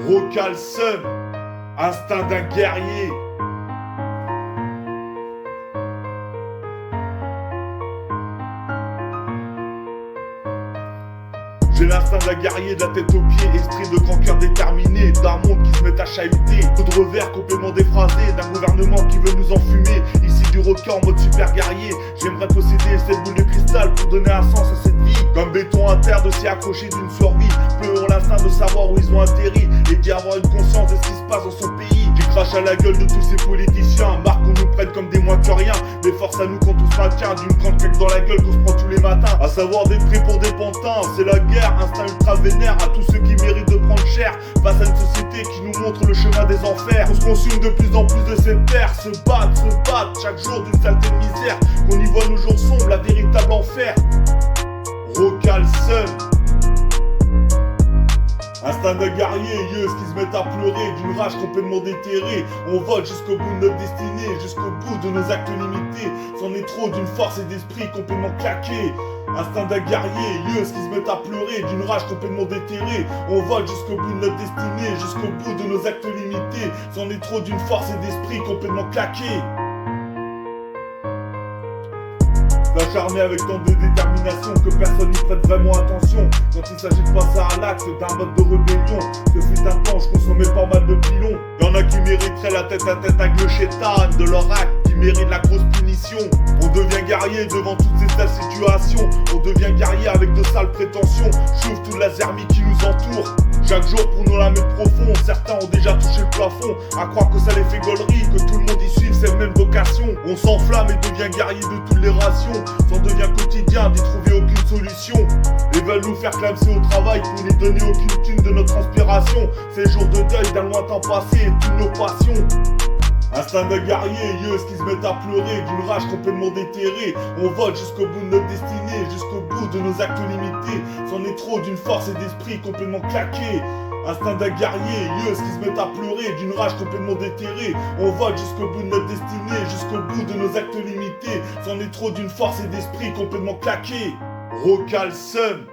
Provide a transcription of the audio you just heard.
Rocal seum, instinct d'un guerrier. J'ai l'instinct d'un guerrier, de la tête aux pieds, esprit de grand cœur déterminé, d'un monde qui se met à chahuter, tout de revers complètement déphrasé, d'un gouvernement qui veut nous enfumer. Ici du roca en mode super guerrier, j'aimerais posséder cette boule de cristal pour donner un sens à cette vie. Comme béton à terre de s'y accrocher d'une survie, peu ont l'instinct de savoir où ils ont atterri et d'y avoir une conscience de ce qui se passe dans son pays. J'ai craché à la gueule de tous ces politiciens, marre qu'on nous prenne comme des moins que rien, mais force à nous quand on se maintient, d'une grande claque dans la gueule qu'on se prend tous les matins. À savoir d'être pris pour des pantins, c'est la guerre, instinct ultra vénère à tous ceux qui méritent de prendre cher face à une société qui nous montre le chemin des enfers. On se consume de plus en plus de cette terre, se battre chaque jour d'une saleté de misère, qu'on y voit nos jours sombres, la véritable enfer. Rocal seum, instinct de guerrier, yeux qui se mettent à pleurer, d'une rage complètement déterrée. On vote jusqu'au bout de notre destinée, jusqu'au bout de nos actes limités. C'en est trop d'une force et d'esprit complètement claqués. Instinct d'un guerrier, yeux qui se mettent à pleurer, d'une rage complètement déterrée. On vole jusqu'au bout de notre destinée, jusqu'au bout de nos actes limités. C'en est trop d'une force et d'esprit complètement claqués. S'acharner avec tant de détermination que personne n'y prête vraiment attention. Quand il s'agit de passer à l'acte d'un mode de rébellion, ce fut un temps, je consommais pas mal de pilons. Y'en a qui mériteraient la tête à tête avec le chétan de leur acte, qui méritent la grosse punition. On devient guerrier devant toutes ces sales situations. On devient guerrier avec de sales prétentions. J'ouvre toute la zermie qui nous entoure. Chaque jour pour nous la mettre profond, certains ont déjà touché le plafond. À croire que ça les fait gaulerie, que tout le monde y suive cette même vocation. On s'enflamme et devient guerrier de toutes les rations. Ça en devient quotidien d'y trouver aucune solution. Et veulent nous faire clamser au travail pour nous donner aucune thune de notre inspiration. Ces jours de deuil d'un lointain passé et toutes nos passions. Instinct de guerrier, yeux qui se mettent à pleurer, d'une rage complètement déterrée. On vole jusqu'au bout de notre destinée, jusqu'au bout de nos actes limités. C'en est trop d'une force et d'esprit complètement claqués. Instinct d'un guerrier, yeux qui se mettent à pleurer, d'une rage complètement déterrée. On vole jusqu'au bout de notre destinée, jusqu'au bout de nos actes limités. C'en est trop d'une force et d'esprit complètement claqués. Rocal seum.